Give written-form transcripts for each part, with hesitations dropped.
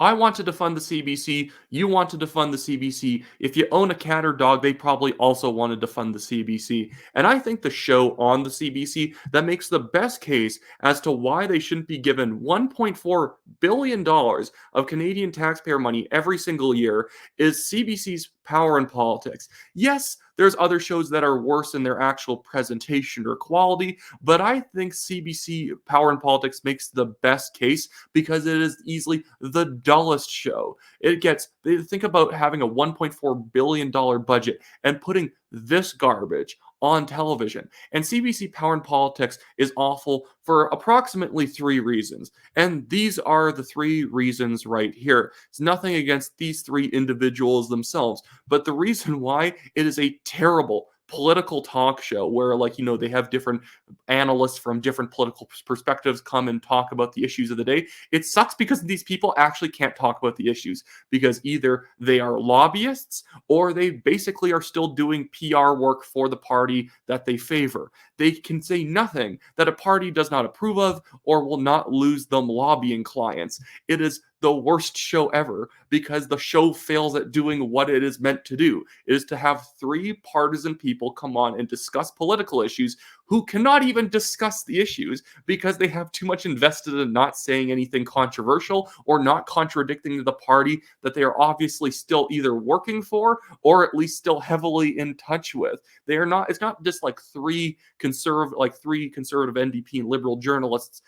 I want to defund the CBC. You want to defund the CBC. If you own a cat or dog, they probably also want to defund the CBC. And I think the show on the CBC that makes the best case as to why they shouldn't be given $1.4 billion of Canadian taxpayer money every single year is CBC's Power and Politics. Yes, there's other shows that are worse in their actual presentation or quality, but I think CBC Power and Politics makes the best case because it is easily the dullest show. Think about having a $1.4 billion budget and putting this garbage on television. And CBC Power and Politics is awful for approximately 3 reasons. And these are the 3 reasons right here. It's nothing against these 3 individuals themselves, but the reason why it is a terrible political talk show where, they have different analysts from different political perspectives come and talk about the issues of the day. It sucks because these people actually can't talk about the issues because either they are lobbyists or they basically are still doing PR work for the party that they favor. They can say nothing that a party does not approve of or will not lose them lobbying clients. It is the worst show ever because the show fails at doing what it is meant to do. It is to have 3 partisan people come on and discuss political issues who cannot even discuss the issues because they have too much invested in not saying anything controversial or not contradicting the party that they are obviously still either working for or at least still heavily in touch with. It's not just like 3 conservative NDP and liberal journalists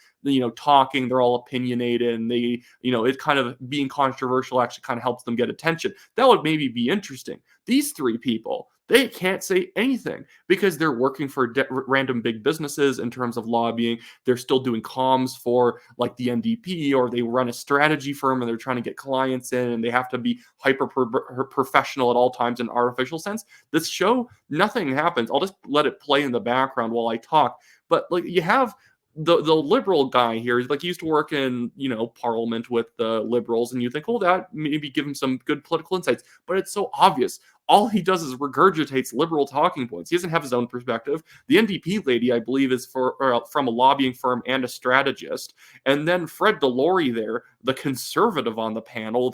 talking. They're all opinionated and it's kind of being controversial actually kind of helps them get attention. That would maybe be interesting. These 3 people, they can't say anything because they're working for random big businesses in terms of lobbying. They're still doing comms for the NDP, or they run a strategy firm and they're trying to get clients in and they have to be hyper professional at all times in an artificial sense. This show, nothing happens. I'll just let it play in the background while I talk. But you have the liberal guy here, he used to work in parliament with the liberals, and you think, oh, that maybe give him some good political insights, but it's so obvious. All he does is regurgitates liberal talking points. He doesn't have his own perspective. The NDP lady, I believe, is from a lobbying firm and a strategist. And then Fred Delory there, the conservative on the panel,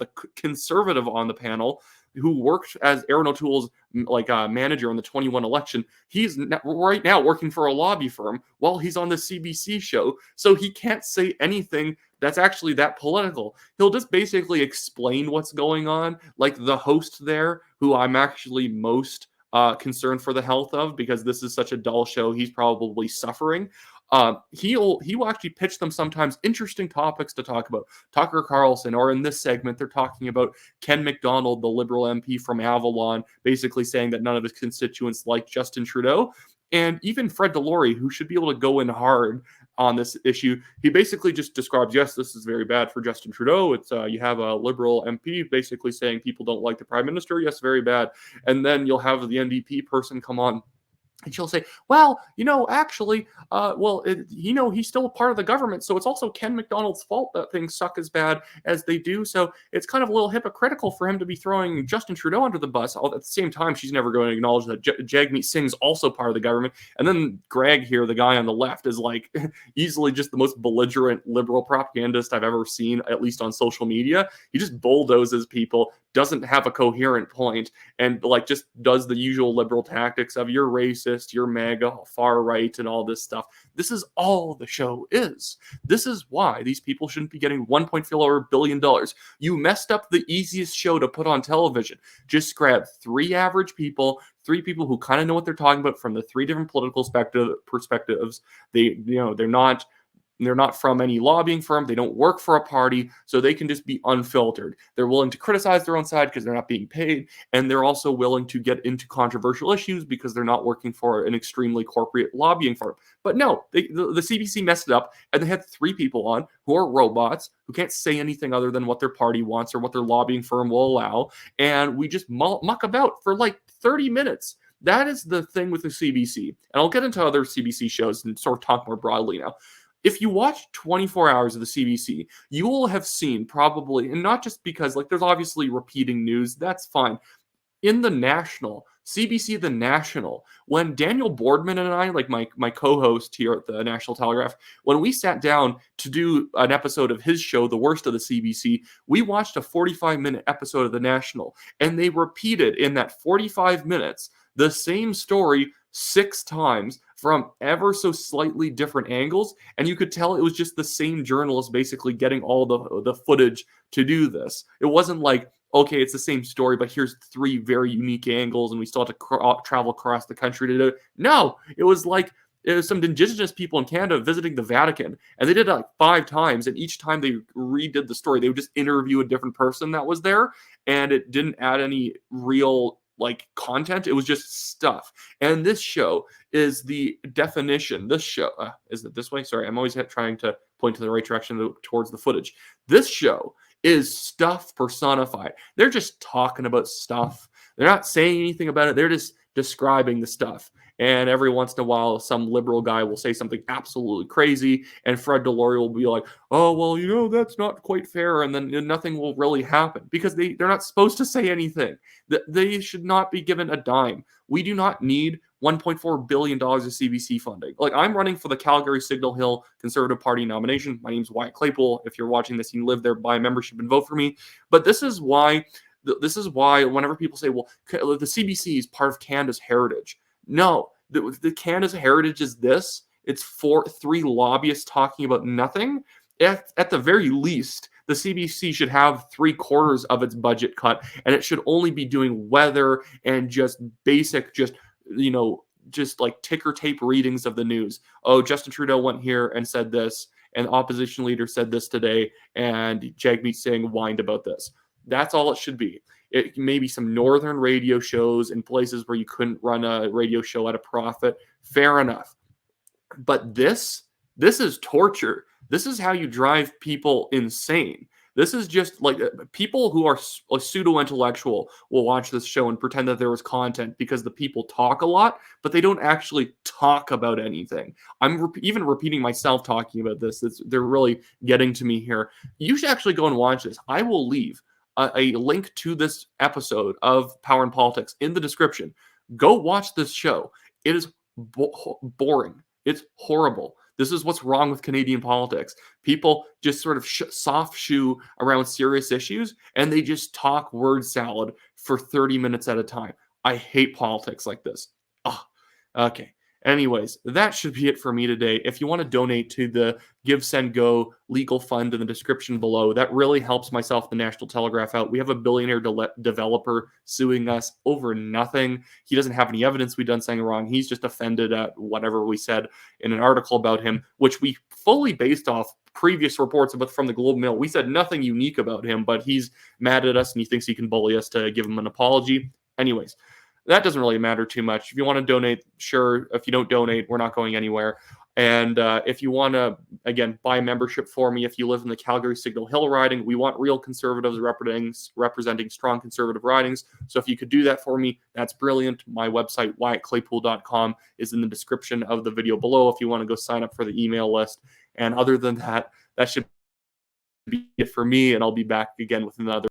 who worked as Aaron O'Toole's manager in the 21 election, he's right now working for a lobby firm while he's on the CBC show. So he can't say anything that's actually that political. He'll just basically explain what's going on. Like the host there, who I'm actually most concerned for the health of because this is such a dull show, he's probably suffering. He will actually pitch them sometimes interesting topics to talk about. Tucker Carlson, or in this segment, they're talking about Ken McDonald, the Liberal MP from Avalon, basically saying that none of his constituents like Justin Trudeau. And even Fred Delory, who should be able to go in hard on this issue, he basically just describes, yes, this is very bad for Justin Trudeau. It's you have a Liberal MP basically saying people don't like the Prime Minister. Yes, very bad. And then you'll have the NDP person come on and she'll say, well, actually, he's still a part of the government, so it's also Ken McDonald's fault that things suck as bad as they do. So it's kind of a little hypocritical for him to be throwing Justin Trudeau under the bus. At the same time, she's never going to acknowledge that Jagmeet Singh's also part of the government. And then Greg here, the guy on the left, is easily just the most belligerent liberal propagandist I've ever seen, at least on social media. He just bulldozes people, doesn't have a coherent point, and just does the usual liberal tactics of you're racist, you're MAGA, far right, and all this stuff. This is all the show is. This is why these people shouldn't be getting $1.4 billion. You messed up the easiest show to put on television. Just grab 3 average people, 3 people who kind of know what they're talking about from the 3 different political perspectives. They're not from any lobbying firm. They don't work for a party, so they can just be unfiltered. They're willing to criticize their own side because they're not being paid, and they're also willing to get into controversial issues because they're not working for an extremely corporate lobbying firm. But no, the CBC messed it up, and they had 3 people on who are robots, who can't say anything other than what their party wants or what their lobbying firm will allow, and we just muck about for 30 minutes. That is the thing with the CBC. And I'll get into other CBC shows and sort of talk more broadly now. If you watch 24 hours of the CBC, you will have seen probably, and not just because there's obviously repeating news, that's fine. In the national, CBC The National. When Daniel Boardman and I, like my co-host here at the National Telegraph, when we sat down to do an episode of his show, The Worst of the CBC, we watched a 45-minute episode of The National, and they repeated in that 45 minutes the same story 6 times from ever so slightly different angles, and you could tell it was just the same journalist basically getting all the footage to do this. It wasn't like, okay, it's the same story, but here's 3 very unique angles, and we still have to travel across the country to do it. No, it was like it was some indigenous people in Canada visiting the Vatican, and they did it like 5 times, and each time they redid the story, they would just interview a different person that was there, and it didn't add any real like content. It was just stuff. And this show is the definition. This show is it this way? Sorry, I'm always trying to point to the right direction towards the footage. This show is stuff personified. They're just talking about stuff. They're not saying anything about it. They're just describing the stuff. And every once in a while, some liberal guy will say something absolutely crazy, and Fred Deloria will be like, oh, well, that's not quite fair, and then nothing will really happen, because they're not supposed to say anything. They should not be given a dime. We do not need $1.4 billion of CBC funding. Like, I'm running for the Calgary Signal Hill Conservative Party nomination. My name's Wyatt Claypool. If you're watching this, you can live there, buy a membership, and vote for me. But this is why whenever people say, well, the CBC is part of Canada's heritage. No, the Canada's heritage is this. It's 3 lobbyists talking about nothing. At the very least, the CBC should have 3/4 of its budget cut, and it should only be doing weather and just basic, just like ticker tape readings of the news. Oh, Justin Trudeau went here and said this, and opposition leader said this today, and Jagmeet Singh whined about this. That's all it should be. It maybe some northern radio shows in places where you couldn't run a radio show at a profit. Fair enough. But this is torture. This is how you drive people insane. This is just like people who are pseudo-intellectual will watch this show and pretend that there was content because the people talk a lot, but they don't actually talk about anything. I'm even repeating myself talking about this. They're really getting to me here. You should actually go and watch this. I will leave a link to this episode of Power and Politics in the description. Go watch this show. It is boring. It's horrible. This is what's wrong with Canadian politics. People just sort of soft shoe around serious issues, and they just talk word salad for 30 minutes at a time. I hate politics like this. Okay. Anyways, that should be it for me today. If you want to donate to the Give, Send, Go legal fund in the description below, that really helps myself, the National Telegraph, out. We have a billionaire developer suing us over nothing. He doesn't have any evidence we've done something wrong. He's just offended at whatever we said in an article about him, which we fully based off previous reports from the Globe and Mail. We said nothing unique about him, but he's mad at us and he thinks he can bully us to give him an apology. Anyways, that doesn't really matter too much. If you want to donate, sure. If you don't donate, we're not going anywhere. And if you want to, again, buy membership for me, if you live in the Calgary Signal Hill riding, we want real conservatives representing strong conservative ridings. So if you could do that for me, that's brilliant. My website, WyattClaypool.com, is in the description of the video below if you want to go sign up for the email list. And other than that, that should be it for me, and I'll be back again with another